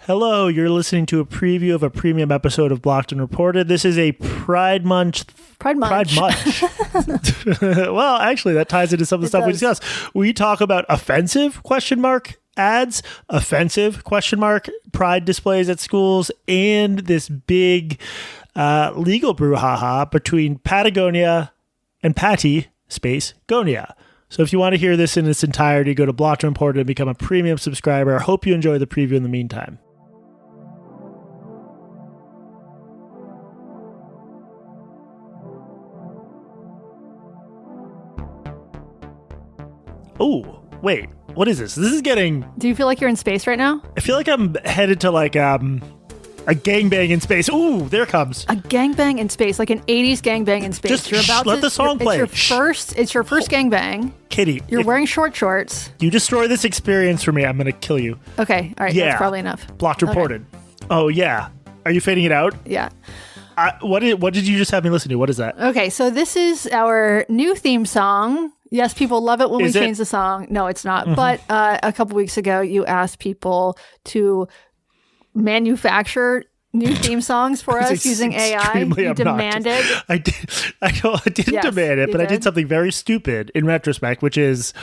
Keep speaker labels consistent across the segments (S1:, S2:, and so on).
S1: Hello, you're listening to a preview of a premium episode of Blocked and Reported. This is a Pride Month.
S2: Pride Munch.
S1: Well, actually, that ties into some of the stuff we discussed. We talk about offensive ? Ads, offensive ? Pride displays at schools, and this big legal brouhaha between Patagonia and Pattie Gonia. So if you want to hear this in its entirety, go to Blocked and Reported and become a premium subscriber. I hope you enjoy the preview in the meantime. Oh, wait. What is this? This is getting...
S2: Do you feel like you're in space right now?
S1: I feel like I'm headed to like a gangbang in space. Ooh, there it comes.
S2: A gangbang in space, like an 80s gangbang in space.
S1: Just let the song play.
S2: It's your first gangbang.
S1: Kitty.
S2: You're wearing short shorts.
S1: You destroy this experience for me, I'm going to kill you.
S2: Okay, all right, that's probably enough.
S1: Blocked Reported. Okay. Oh, yeah. Are you fading it out?
S2: Yeah.
S1: What did you just have me listen to? What is that?
S2: Okay, so this is our new theme song. Yes, people love it when we change the song. No, it's not. Mm-hmm. But a couple weeks ago, you asked people to manufacture new theme songs for us using AI. You demanded.
S1: I didn't demand it, but I did something very stupid in retrospect, which is,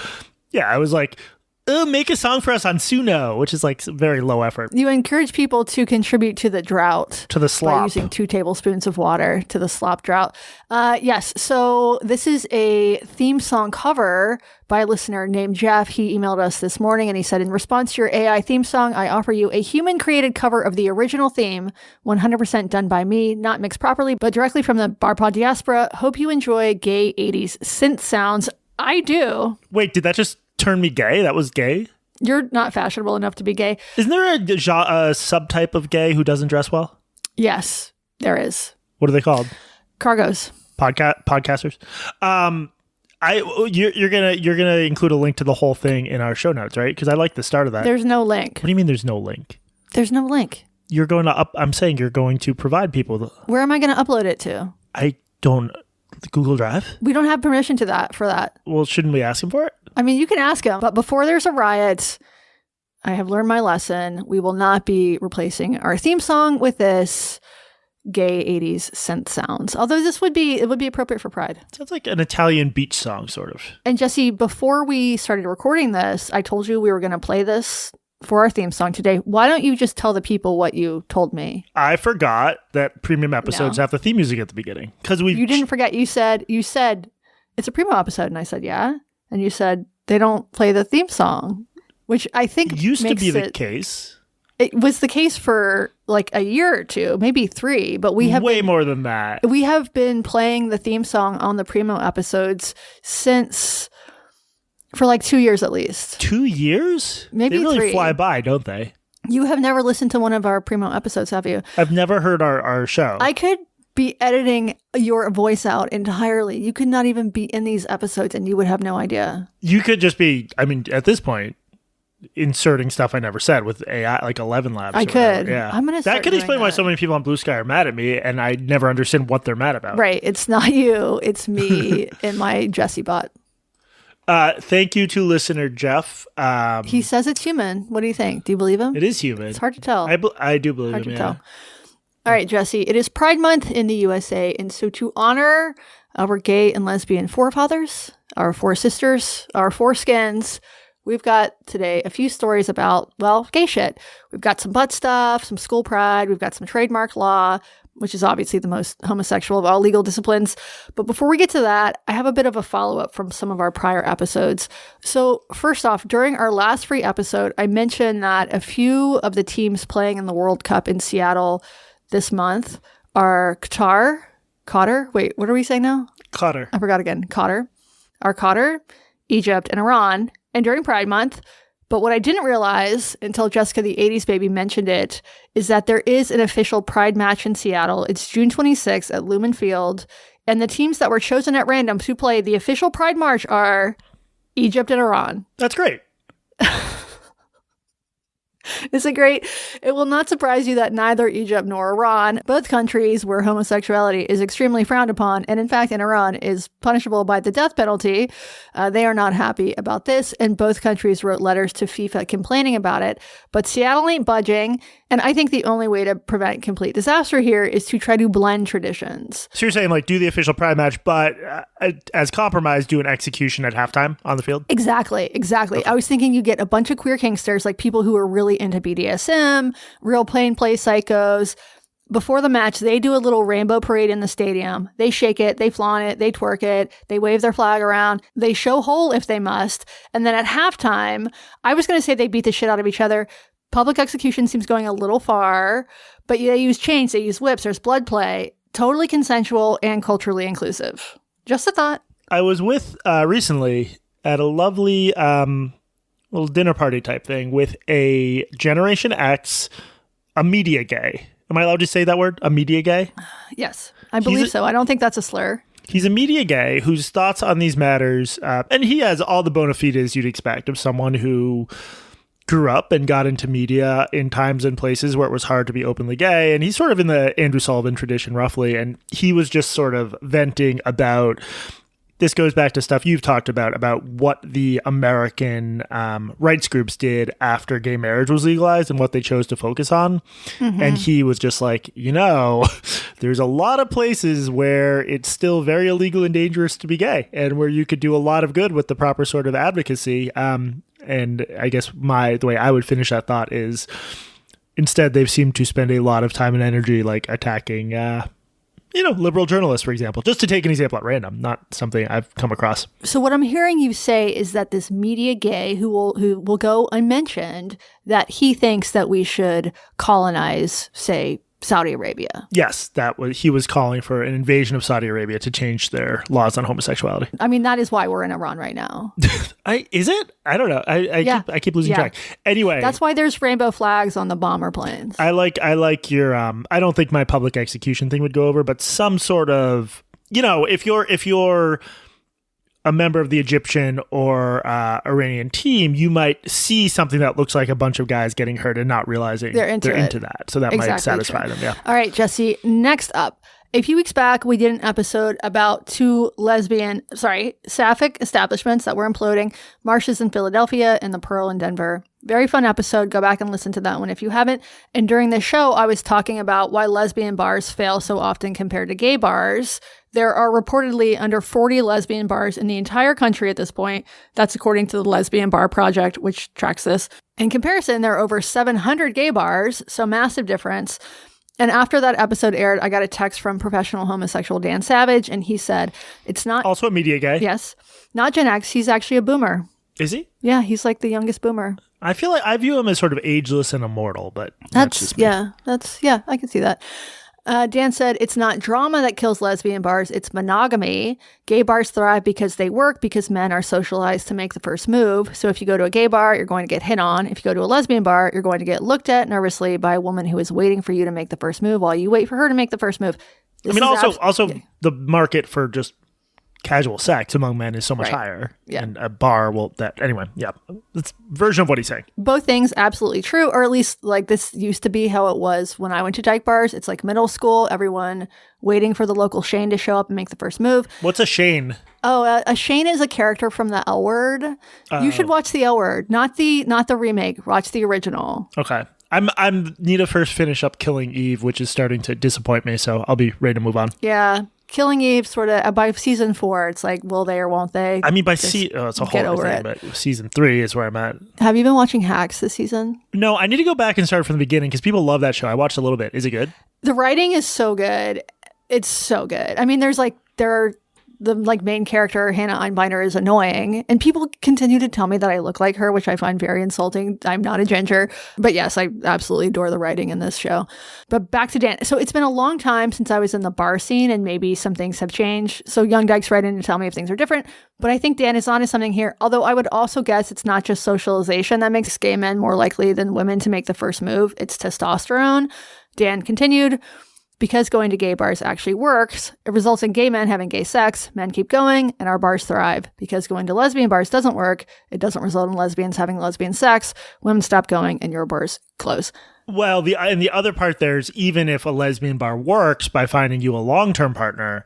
S1: I was like, make a song for us on Suno, which is like very low effort.
S2: You encourage people to contribute to the drought.
S1: To the slop.
S2: By using 2 tablespoons of water to the slop drought. Yes, so this is a theme song cover by a listener named Jeff. He emailed us this morning and he said, in response to your AI theme song, I offer you a human-created cover of the original theme, 100% done by me, not mixed properly, but directly from the Barpod diaspora. Hope you enjoy gay 80s synth sounds. I do.
S1: Wait, did that just turn me gay? That was gay?
S2: You're not fashionable enough to be gay.
S1: Isn't there a subtype of gay who doesn't dress well?
S2: Yes, there is.
S1: What are they called?
S2: Cargos.
S1: Podcasters. You're gonna include a link to the whole thing in our show notes, right? Because I like the start of that.
S2: There's no link.
S1: What do you mean there's no link?
S2: There's no link.
S1: You're going to I'm saying you're going to provide people.
S2: Where am I going to upload it to?
S1: I don't. Google Drive?
S2: We don't have permission for that.
S1: Well, shouldn't we ask him for it?
S2: I mean, you can ask him, but before there's a riot, I have learned my lesson. We will not be replacing our theme song with this gay 80s synth sounds. Although it would be appropriate for Pride.
S1: Sounds like an Italian beach song, sort of.
S2: And Jesse, before we started recording this, I told you we were going to play this for our theme song today. Why don't you just tell the people what you told me?
S1: I forgot that premium episodes have the theme music at the beginning. You
S2: didn't forget. You said it's a Primo episode, and I said yeah, and you said they don't play the theme song, which I think
S1: used to be the case.
S2: It was the case for like a year or two, maybe 3, but we have
S1: way more than that.
S2: We have been playing the theme song on the Primo episodes for like 2 years at least.
S1: 2 years?
S2: Maybe 3.
S1: They really fly by, don't they?
S2: You have never listened to one of our Primo episodes, have you?
S1: I've never heard our show.
S2: I could be editing your voice out entirely. You could not even be in these episodes and you would have no idea.
S1: You could just be, at this point, inserting stuff I never said with AI, like 11 Labs.
S2: I could. Yeah. I'm going to
S1: That could explain why so many people on Blue Sky are mad at me and I never understand what they're mad about.
S2: Right. It's not you. It's me and my Jesse bot.
S1: Thank you to listener Jeff.
S2: He says it's human. What do you think? Do you believe him?
S1: It is human.
S2: It's hard to tell.
S1: I do believe
S2: hard
S1: him,
S2: to tell. All right, Jesse. It is Pride Month in the USA. And so to honor our gay and lesbian forefathers, our foresisters, our foreskins, we've got today a few stories about, gay shit. We've got some butt stuff, some school pride. We've got some trademark law, which is obviously the most homosexual of all legal disciplines. But before we get to that, I have a bit of a follow-up from some of our prior episodes. So first off, during our last free episode, I mentioned that a few of the teams playing in the World Cup in Seattle this month are Qatar. Wait, what are we saying now?
S1: Qatar.
S2: I forgot again. Qatar, Egypt, and Iran. And during Pride Month. But what I didn't realize until Jessica the 80s Baby mentioned it is that there is an official Pride match in Seattle. It's June 26th at Lumen Field. And the teams that were chosen at random to play the official Pride March are Egypt and Iran.
S1: That's great.
S2: Is it great? It will not surprise you that neither Egypt nor Iran, both countries where homosexuality is extremely frowned upon, and in fact in Iran is punishable by the death penalty, they are not happy about this, and both countries wrote letters to FIFA complaining about it. But Seattle ain't budging, And I think the only way to prevent complete disaster here is to try to blend traditions.
S1: So you're saying like do the official Pride match, but as compromise, do an execution at halftime on the field?
S2: Exactly. Okay. I was thinking you get a bunch of queer kinksters, like people who are really into BDSM, real plain play psychos. Before the match, they do a little rainbow parade in the stadium. They shake it, they flaunt it, they twerk it, they wave their flag around, they show hole if they must. And then at halftime, I was going to say they beat the shit out of each other. Public execution seems going a little far, but they use chains, they use whips, there's blood play. Totally consensual and culturally inclusive. Just a thought.
S1: I was with recently at a lovely little dinner party type thing with a Generation X, a media gay. Am I allowed to say that word? A media gay?
S2: Yes, I believe so. I don't think that's a slur.
S1: He's a media gay whose thoughts on these matters, and he has all the bona fides you'd expect of someone who grew up and got into media in times and places where it was hard to be openly gay. And he's sort of in the Andrew Sullivan tradition, roughly. And he was just sort of venting about, this goes back to stuff you've talked about what the American rights groups did after gay marriage was legalized and what they chose to focus on. Mm-hmm. And he was just like, there's a lot of places where it's still very illegal and dangerous to be gay and where you could do a lot of good with the proper sort of advocacy. And I guess the way I would finish that thought is instead they've seemed to spend a lot of time and energy like attacking liberal journalists, for example, just to take an example at random, not something I've come across.
S2: So what I'm hearing you say is that this media gay who will go unmentioned, that he thinks that we should colonize, say, Saudi Arabia.
S1: Yes, he was calling for an invasion of Saudi Arabia to change their laws on homosexuality.
S2: I mean, that is why we're in Iran right now.
S1: Is it? I don't know. I keep losing track. Anyway,
S2: that's why there's rainbow flags on the bomber planes.
S1: I like your. I don't think my public execution thing would go over, but some sort of, if you're a member of the Egyptian or Iranian team, you might see something that looks like a bunch of guys getting hurt and not realizing they're into that. So that might satisfy them. Yeah.
S2: All right, Jesse, next up. A few weeks back, we did an episode about two sapphic establishments that were imploding, Marsh's in Philadelphia and the Pearl in Denver. Very fun episode. Go back and listen to that one if you haven't. And during the show, I was talking about why lesbian bars fail so often compared to gay bars. There are reportedly under 40 lesbian bars in the entire country at this point. That's according to the Lesbian Bar Project, which tracks this. In comparison, there are over 700 gay bars, so massive difference. And after that episode aired, I got a text from professional homosexual Dan Savage, and he said, it's not...
S1: Also a media guy.
S2: Yes. Not Gen X. He's actually a boomer.
S1: Is he?
S2: Yeah, he's like the youngest boomer.
S1: I feel like I view him as sort of ageless and immortal, but that's just me.
S2: Yeah, I can see that. Dan said, it's not drama that kills lesbian bars, it's monogamy. Gay bars thrive because they work, because men are socialized to make the first move. So if you go to a gay bar, you're going to get hit on. If you go to a lesbian bar, you're going to get looked at nervously by a woman who is waiting for you to make the first move while you wait for her to make the first move.
S1: Also the market for just casual sex among men is so much higher.
S2: Yeah.
S1: And a bar that's version of what he's saying.
S2: Both things absolutely true, or at least like this used to be how it was when I went to dyke bars. It's like middle school, everyone waiting for the local Shane to show up and make the first move.
S1: What's a Shane?
S2: Oh, a Shane is a character from the L Word. You should watch the L Word, not the remake. Watch the original.
S1: Okay. I'm need to first finish up Killing Eve, which is starting to disappoint me, so I'll be ready to move on.
S2: Yeah. Killing Eve, sort of by season 4, it's like, will they or won't they?
S1: I mean, it's a whole other thing, but season 3 is where I'm at.
S2: Have you been watching Hacks this season?
S1: No, I need to go back and start from the beginning because people love that show. I watched a little bit. Is it good?
S2: The writing is so good. It's so good. I mean, the main character, Hannah Einbeiner, is annoying. And people continue to tell me that I look like her, which I find very insulting. I'm not a ginger. But yes, I absolutely adore the writing in this show. But back to Dan. So it's been a long time since I was in the bar scene, and maybe some things have changed. So young dykes write in to tell me if things are different. But I think Dan is onto something here. Although I would also guess it's not just socialization that makes gay men more likely than women to make the first move. It's testosterone. Dan continued, because going to gay bars actually works, it results in gay men having gay sex, men keep going, and our bars thrive. Because going to lesbian bars doesn't work, it doesn't result in lesbians having lesbian sex, women stop going, and your bars close.
S1: Well, the other part there is even if a lesbian bar works by finding you a long-term partner,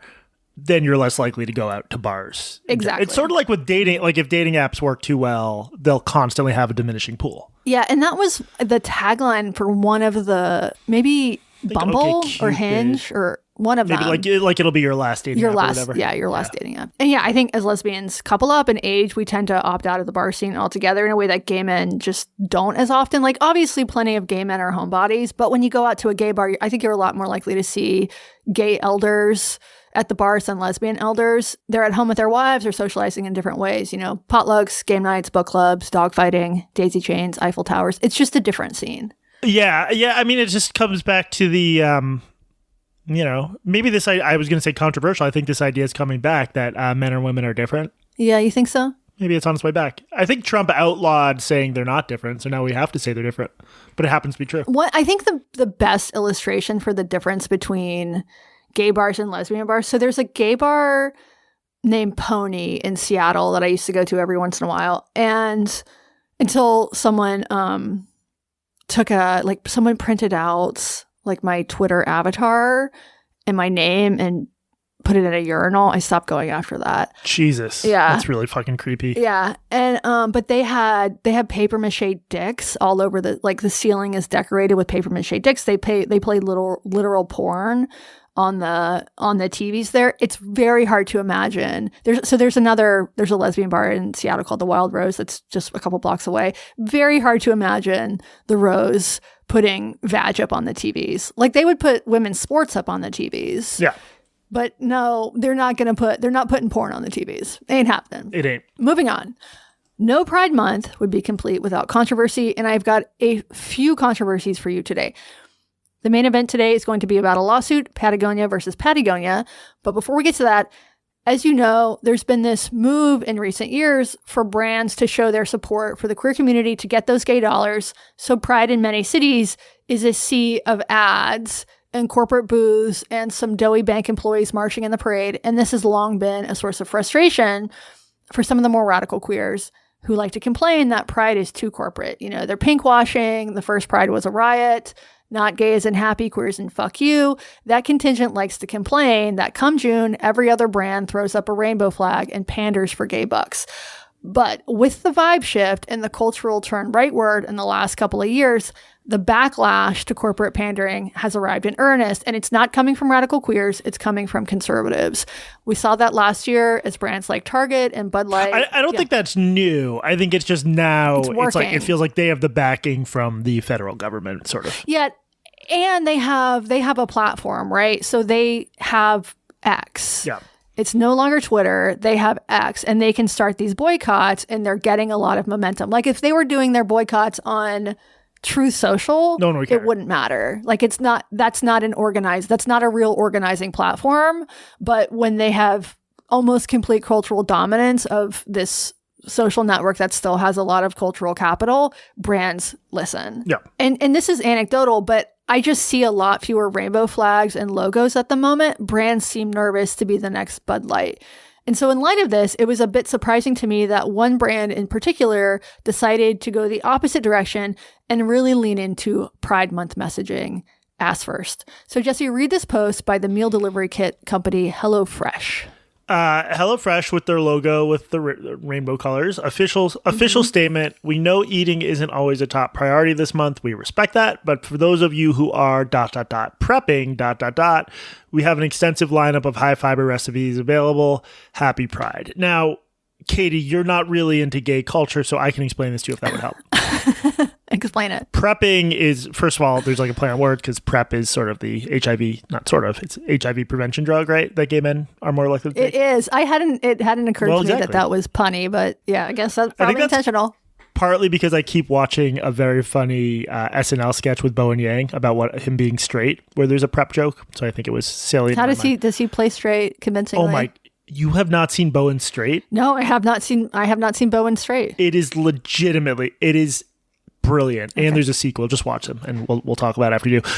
S1: then you're less likely to go out to bars.
S2: Exactly.
S1: It's sort of like with dating. Like if dating apps work too well, they'll constantly have a diminishing pool.
S2: Yeah, and that was the tagline for one of the, maybe Bumble or Hinge or one of them.
S1: Maybe like it'll be your last dating app or whatever.
S2: Yeah, your last dating app. And yeah, I think as lesbians couple up in age, we tend to opt out of the bar scene altogether in a way that gay men just don't as often. Like obviously plenty of gay men are homebodies, but when you go out to a gay bar, I think you're a lot more likely to see gay elders at the bars than lesbian elders. They're at home with their wives or socializing in different ways, you know, potlucks, game nights, book clubs, dogfighting, daisy chains, Eiffel Towers. It's just a different scene. Yeah.
S1: I mean, it just comes back to the, maybe this, I was going to say controversial. I think this idea is coming back that men and women are different.
S2: Yeah, you think so?
S1: Maybe it's on its way back. I think Trump outlawed saying they're not different, so now we have to say they're different. But it happens to be true.
S2: I think the best illustration for the difference between gay bars and lesbian bars. So there's a gay bar named Pony in Seattle that I used to go to every once in a while. And until someone someone printed out like my Twitter avatar and my name and put it in a urinal, I stopped going after that.
S1: Jesus.
S2: Yeah.
S1: That's really fucking creepy.
S2: Yeah. And but they had paper mache dicks all over the ceiling is decorated with paper mache dicks. They play literal porn on the TVs there. It's very hard to imagine. There's a lesbian bar in Seattle called the Wild Rose that's just a couple blocks away. Very hard to imagine the Rose putting vag up on the TVs. Like they would put women's sports up on the TVs.
S1: Yeah.
S2: But no, they're not putting porn on the TVs. Ain't happening.
S1: It ain't.
S2: Moving on. No Pride Month would be complete without controversy, and I've got a few controversies for you today. The main event today is going to be about a lawsuit, Patagonia versus Pattie Gonia. But before we get to that, as you know, there's been this move in recent years for brands to show their support for the queer community to get those gay dollars. So Pride in many cities is a sea of ads and corporate booths and some doughy bank employees marching in the parade. And this has long been a source of frustration for some of the more radical queers who like to complain that Pride is too corporate. You know, they're pinkwashing. The first Pride was a riot. Not gay as in happy, queer as in fuck you. That contingent likes to complain that come June, every other brand throws up a rainbow flag and panders for gay bucks. But with the vibe shift and the cultural turn rightward in the last couple of years, the backlash to corporate pandering has arrived in earnest, and it's not coming from radical queers, it's coming from conservatives. We saw that last year as brands like Target and Bud Light.
S1: I don't think that's new. I think it's just now
S2: it's like
S1: it feels like they have the backing from the federal government, sort of.
S2: Yeah, and they have a platform, right? So they have X.
S1: Yeah.
S2: It's no longer Twitter. They have X, and they can start these boycotts, and they're getting a lot of momentum. Like if they were doing their boycotts on Truth Social,
S1: no one would care.
S2: It wouldn't matter. Like that's not a real organizing platform. But when they have almost complete cultural dominance of this social network that still has a lot of cultural capital, brands listen.
S1: Yeah.
S2: And this is anecdotal, but I just see a lot fewer rainbow flags and logos at the moment. Brands seem nervous to be the next Bud Light. And so in light of this, it was a bit surprising to me that one brand in particular decided to go the opposite direction and really lean into Pride Month messaging ass first. So Jesse, read this post by the meal delivery kit company HelloFresh.
S1: HelloFresh with their logo with the rainbow colors. Official statement. We know eating isn't always a top priority this month. We respect that. But for those of you who are ... prepping ... we have an extensive lineup of high fiber recipes available. Happy Pride. Now, Katie, you're not really into gay culture, so I can explain this to you if that would help.
S2: Explain it.
S1: Prepping is, first of all, there's like a play on words because PrEP is sort of the HIV, not sort of, it's HIV prevention drug, right? That gay men are more likely to take.
S2: It is. It hadn't occurred to me that was punny, but yeah, I guess that's probably intentional.
S1: Partly because I keep watching a very funny SNL sketch with Bowen Yang about him being straight, where there's a PrEP joke. So I think it was silly.
S2: How does he play straight convincingly?
S1: Oh my. You have not seen Bowen straight?
S2: No, I have not seen Bowen straight.
S1: It is brilliant. Okay. And there's a sequel. Just watch them and we'll talk about it after you do.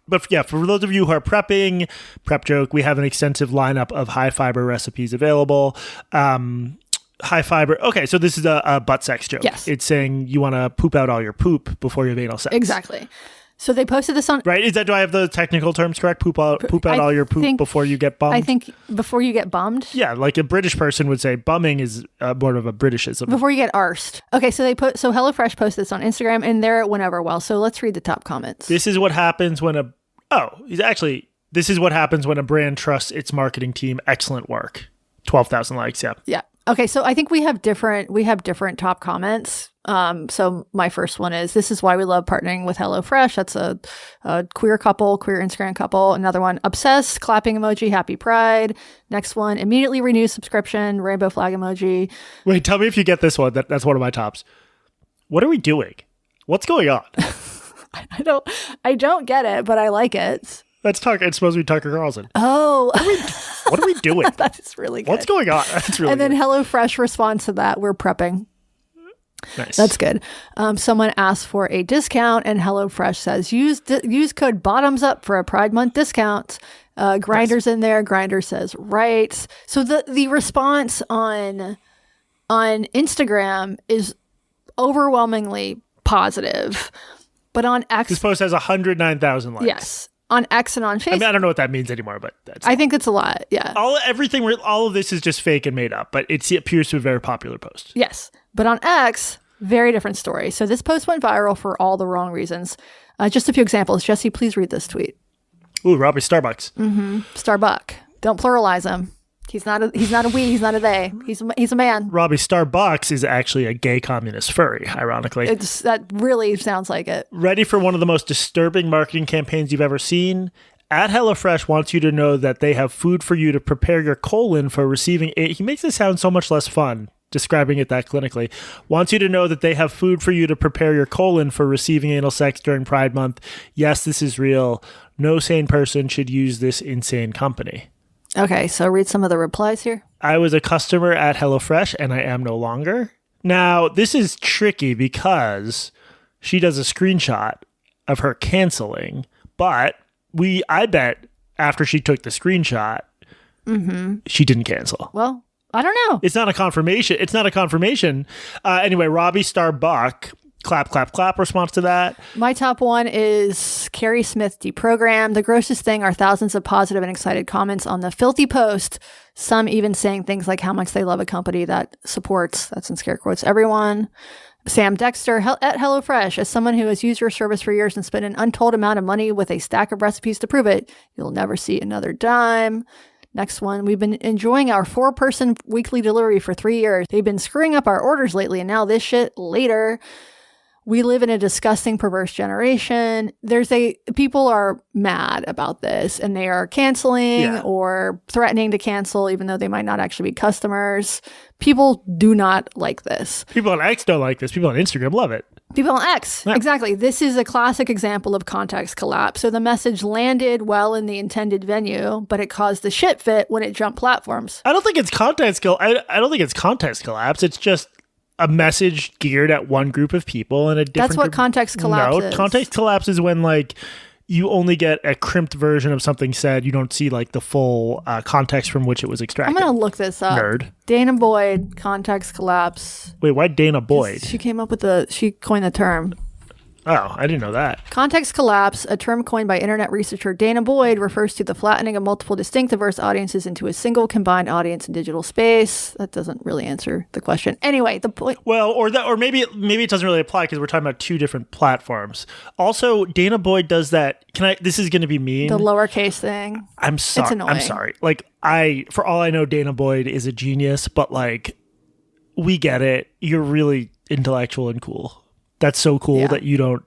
S1: But yeah, for those of you who are prepping, prep joke, we have an extensive lineup of high fiber recipes available. High fiber. Okay, so this is a butt sex joke.
S2: Yes.
S1: It's saying you want to poop out all your poop before you have anal sex.
S2: Exactly. So they posted this on...
S1: Right? Do I have the technical terms correct? Poop out all your poop before you get bummed?
S2: I think before you get bummed.
S1: Yeah, like a British person would say bumming is more of a Britishism.
S2: Before you get arsed. Okay, so HelloFresh posted this on Instagram, and there it went over well. So let's read the top comments.
S1: This is what happens when this is what happens when a brand trusts its marketing team. Excellent work. 12,000 likes, yeah.
S2: Yeah. Okay, so I think we have different top comments. So my first one is, this is why we love partnering with HelloFresh. That's a queer Instagram couple. Another one, obsessed, clapping emoji, happy pride. Next one, immediately renew subscription, rainbow flag emoji.
S1: Wait, tell me if you get this one. That's one of my tops. What are we doing? What's going on?
S2: I don't get it, but I like it.
S1: It's supposed to be Tucker Carlson.
S2: Oh.
S1: What are we doing?
S2: That's really good.
S1: What's going on? That's really
S2: And then
S1: good.
S2: HelloFresh responds to that, we're prepping.
S1: Nice.
S2: That's good. Someone asked for a discount, and HelloFresh says, use code BOTTOMSUP for a Pride Month discount. Grinder's in there. Grinder says, right. So the response on Instagram is overwhelmingly positive. But on X...
S1: This post has 109,000 likes.
S2: Yes. On X and on Facebook.
S1: I mean, I don't know what that means anymore, but
S2: I think it's a lot, yeah.
S1: All of this is just fake and made up, but it appears to be a very popular post.
S2: Yes. But on X, very different story. So this post went viral for all the wrong reasons. Just a few examples. Jesse, please read this tweet.
S1: Ooh, Robbie Starbucks.
S2: Mm-hmm. Starbuck. Don't pluralize him. He's not a we, he's not a they. He's a man.
S1: Robbie Starbucks is actually a gay communist furry, ironically.
S2: That really sounds like it.
S1: Ready for one of the most disturbing marketing campaigns you've ever seen? At HelloFresh wants you to know that they have food for you to prepare your colon for receiving He makes it sound so much less fun, describing it that clinically. Wants you to know that they have food for you to prepare your colon for receiving anal sex during Pride Month. Yes, this is real. No sane person should use this insane company.
S2: Okay, so read some of the replies here.
S1: I was a customer at HelloFresh and I am no longer. Now, this is tricky because she does a screenshot of her canceling, but I bet after she took the screenshot, she didn't cancel.
S2: Well, I don't know.
S1: It's not a confirmation. Anyway, Robbie Starbuck, clap, clap, clap response to that.
S2: My top one is Carrie Smith deprogrammed. The grossest thing are thousands of positive and excited comments on the filthy post. Some even saying things like how much they love a company that supports, that's in scare quotes, everyone. Sam Dexter at HelloFresh, as someone who has used your service for years and spent an untold amount of money with a stack of recipes to prove it, you'll never see another dime. Next one, we've been enjoying our 4-person weekly delivery for 3 years. They've been screwing up our orders lately, and now this shit later. We live in a disgusting, perverse generation. People are mad about this, and they are canceling or threatening to cancel, even though they might not actually be customers. People do not like this.
S1: People on X don't like this. People on Instagram love it.
S2: People on X. Yeah. Exactly. This is a classic example of context collapse. So the message landed well in the intended venue, but it caused the shit fit when it jumped platforms.
S1: I don't think it's context collapse. It's just a message geared at one group of people and a different
S2: That's what context collapse is.
S1: No, context collapse is when you only get a crimped version of something said. You don't see the full context from which it was extracted.
S2: I'm going to look this up.
S1: Nerd.
S2: Dana Boyd, context collapse.
S1: Wait, why Dana Boyd?
S2: She coined the term.
S1: Oh, I didn't know that.
S2: Context collapse, a term coined by internet researcher Dana Boyd, refers to the flattening of multiple distinct diverse audiences into a single combined audience in digital space. That doesn't really answer the question. Anyway, the point...
S1: Well, or maybe it doesn't really apply because we're talking about two different platforms. Also, Dana Boyd does that... This is going to be mean.
S2: The lowercase thing.
S1: I'm sorry.
S2: It's annoying.
S1: I'm sorry. For all I know, Dana Boyd is a genius, but we get it. You're really intellectual and cool. That's so cool that you don't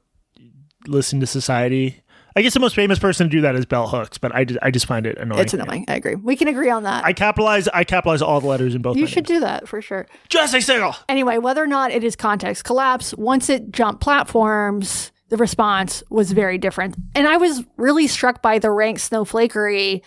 S1: listen to society. I guess the most famous person to do that is Bell Hooks, but I just find it annoying.
S2: It's annoying. I agree. We can agree on that.
S1: I capitalize all the letters in both.
S2: You should do that for sure.
S1: Jesse Single.
S2: Anyway, whether or not it is context collapse, once it jumped platforms, the response was very different. And I was really struck by the rank snowflakery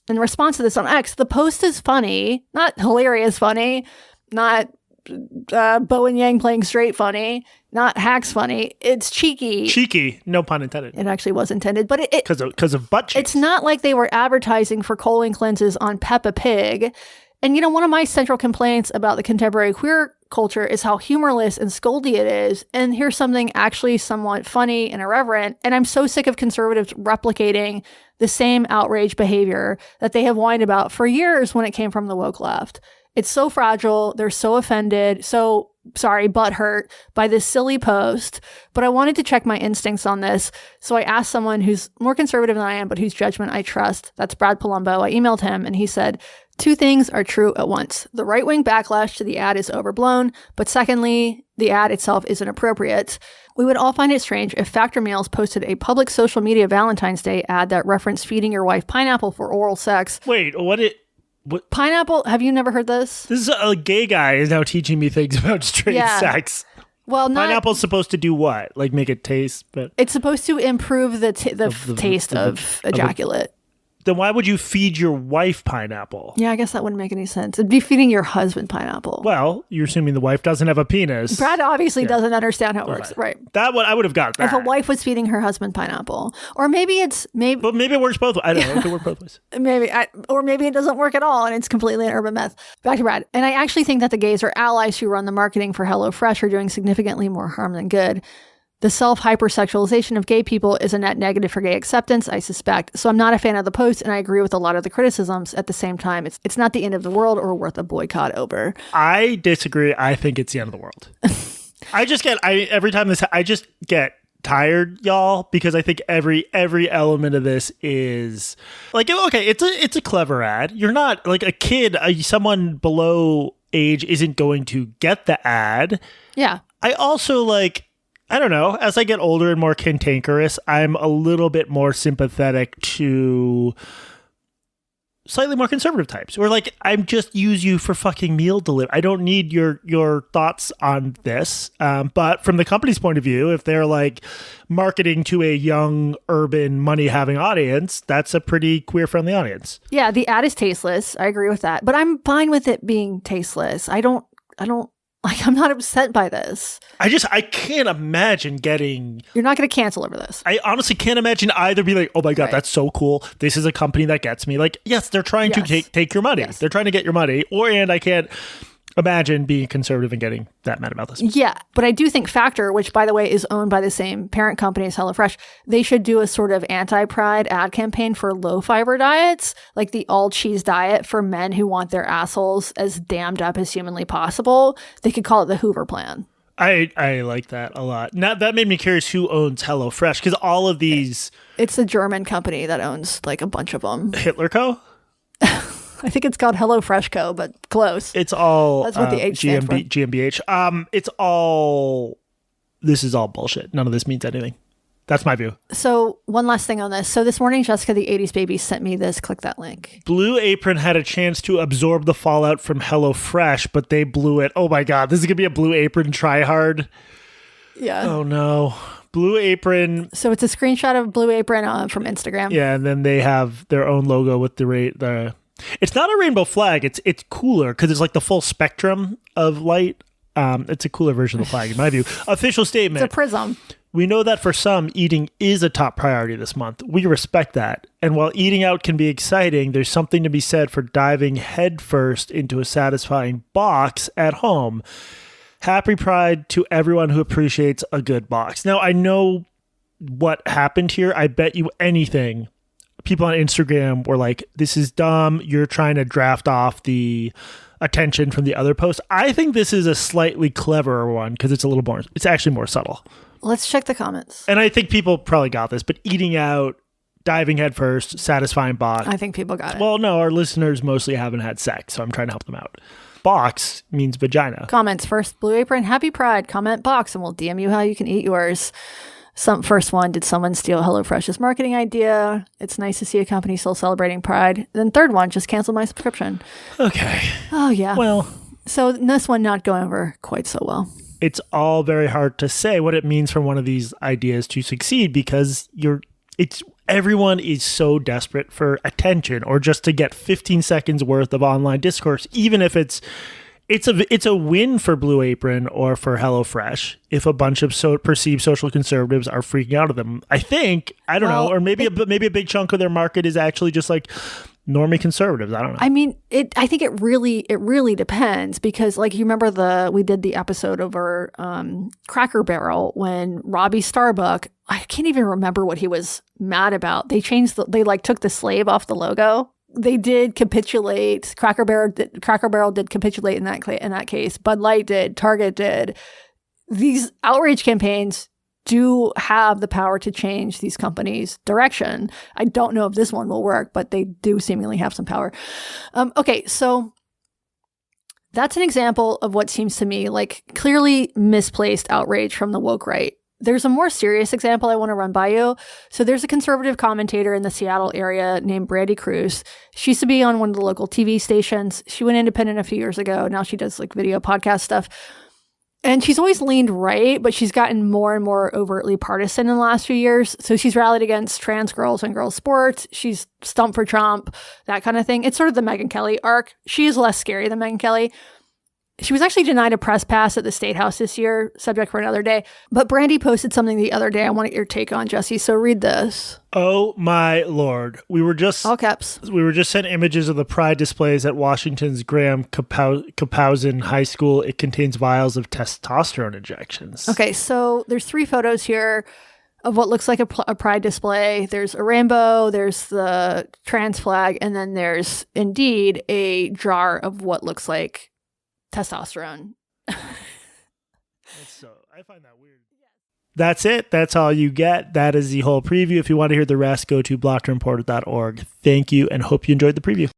S2: in response to this on X. The post is funny, not hilarious funny, not Bo and Yang playing straight funny, not hacks funny. It's cheeky.
S1: Cheeky, no pun intended.
S2: It actually was intended, but
S1: because of butt cheeks.
S2: It's not like they were advertising for colon cleanses on Peppa Pig. And one of my central complaints about the contemporary queer culture is how humorless and scoldy it is. And here's something actually somewhat funny and irreverent. And I'm so sick of conservatives replicating the same outrage behavior that they have whined about for years when it came from the woke left. It's so fragile. They're so offended, butthurt by this silly post. But I wanted to check my instincts on this. So I asked someone who's more conservative than I am, but whose judgment I trust. That's Brad Palumbo. I emailed him and he said, 2 things are true at once. The right-wing backlash to the ad is overblown, but secondly, the ad itself is inappropriate. We would all find it strange if Factor Meals posted a public social media Valentine's Day ad that referenced feeding your wife pineapple for oral sex.
S1: Wait, what?
S2: Pineapple? Have you never heard this?
S1: This is a gay guy is now teaching me things about straight sex.
S2: Well,
S1: pineapple's supposed to do what? Like make it taste, but
S2: it's supposed to improve the taste of ejaculate.
S1: Then why would you feed your wife pineapple?
S2: Yeah, I guess that wouldn't make any sense. It'd be feeding your husband pineapple.
S1: Well, you're assuming the wife doesn't have a penis.
S2: Brad obviously doesn't understand how it works. Right.
S1: That one I would have got that.
S2: If a wife was feeding her husband pineapple. Or maybe
S1: But maybe it works both ways. I don't know. It could work both ways.
S2: Or maybe it doesn't work at all and it's completely an urban myth. Back to Brad. And I actually think that the gays or allies who run the marketing for HelloFresh are doing significantly more harm than good. The self-hypersexualization of gay people is a net negative for gay acceptance, I suspect. So I'm not a fan of the post, and I agree with a lot of the criticisms. At the same time, it's not the end of the world or worth a boycott over.
S1: I disagree. I think it's the end of the world. Every time I just get tired, y'all, because I think every element of this is like, okay, it's a clever ad. You're not like a kid, someone below age isn't going to get the ad.
S2: Yeah.
S1: I also I don't know, as I get older and more cantankerous, I'm a little bit more sympathetic to slightly more conservative types. Or I'm just use you for fucking meal delivery. I don't need your thoughts on this. But from the company's point of view, if they're marketing to a young, urban, money-having audience, that's a pretty queer-friendly audience.
S2: Yeah, the ad is tasteless. I agree with that. But I'm fine with it being tasteless. I'm not upset by this.
S1: I can't imagine getting...
S2: You're not going to cancel over this.
S1: I honestly can't imagine either be like, oh my God, that's so cool. This is a company that gets me. Yes, they're trying to take your money. Yes. They're trying to get your money. And I can't imagine being conservative and getting that mad about this.
S2: Yeah, but I do think Factor, which by the way is owned by the same parent company as HelloFresh, they should do a sort of anti-pride ad campaign for low-fiber diets, like the all-cheese diet for men who want their assholes as dammed up as humanly possible. They could call it the Hoover Plan.
S1: I like that a lot. Now, that made me curious who owns HelloFresh, because all of these...
S2: It's a German company that owns a bunch of them.
S1: Hitler Co.?
S2: I think it's called HelloFresh Co., but close.
S1: It's all
S2: that's what the H stands for.
S1: GmbH. This is all bullshit. None of this means anything. That's my view.
S2: So one last thing on this. So this morning, Jessica, the 80s baby, sent me this. Click that link.
S1: Blue Apron had a chance to absorb the fallout from HelloFresh, but they blew it. Oh my God, this is going to be a Blue Apron try-hard.
S2: Yeah.
S1: Oh no. Blue Apron.
S2: So it's a screenshot of Blue Apron from Instagram.
S1: Yeah, and then they have their own logo with the it's not a rainbow flag. It's cooler because it's the full spectrum of light. It's a cooler version of the flag in my view. Official statement.
S2: It's a prism.
S1: We know that for some, eating is a top priority this month. We respect that. And while eating out can be exciting, there's something to be said for diving headfirst into a satisfying box at home. Happy Pride to everyone who appreciates a good box. Now, I know what happened here. I bet you anything. People on Instagram were like, this is dumb. You're trying to draft off the attention from the other posts. I think this is a slightly cleverer one because it's it's actually more subtle.
S2: Let's check the comments.
S1: And I think people probably got this, but eating out, diving headfirst, satisfying box.
S2: I think people got it.
S1: Well, no, our listeners mostly haven't had sex, so I'm trying to help them out. Box means vagina.
S2: Comments first, Blue Apron, Happy Pride, comment box, and we'll DM you how you can eat yours. First one, did someone steal HelloFresh's marketing idea? It's nice to see a company still celebrating Pride. Then third one, just cancel my subscription.
S1: Okay.
S2: Oh, yeah.
S1: Well.
S2: So this one not going over quite so well.
S1: It's all very hard to say what it means for one of these ideas to succeed because everyone is so desperate for attention or just to get 15 seconds worth of online discourse, even if it's a win for Blue Apron or for HelloFresh if a bunch of perceived social conservatives are freaking out at them. I don't know, or maybe a big chunk of their market is actually just normie conservatives. I don't know.
S2: I mean, I think it really depends, because like, you remember we did the episode over Cracker Barrel when Robbie Starbuck, I can't even remember what he was mad about. They changed they like took the slave off the logo. They did capitulate. Cracker Barrel did capitulate in that case. Bud Light did. Target did. These outrage campaigns do have the power to change these companies' direction. I don't know if this one will work, but they do seemingly have some power. Okay, so that's an example of what seems to me like clearly misplaced outrage from the woke right. There's a more serious example I want to run by you. So there's a conservative commentator in the Seattle area named Brandy Cruz. She used to be on one of the local TV stations. She went independent a few years ago. Now she does like video podcast stuff. And she's always leaned right, but she's gotten more and more overtly partisan in the last few years. So she's rallied against trans girls and girls sports. She's stumped for Trump, that kind of thing. It's sort of the Megyn Kelly arc. She is less scary than Megyn Kelly. She was actually denied a press pass at the State House this year, subject for another day. But Brandy posted something the other day I want your take on, Jesse. So read this.
S1: Oh my Lord.
S2: All caps.
S1: We were just sent images of the pride displays at Washington's Graham Kapowsin High School. It contains vials of testosterone injections.
S2: Okay, so there's 3 photos here of what looks like a pride display. There's a rainbow, there's the trans flag, and then there's indeed a jar of what looks like testosterone.
S1: I find that weird. That's it. That's all you get. That is the whole preview. If you want to hear the rest, go to blockedandreported.org. Thank you and hope you enjoyed the preview.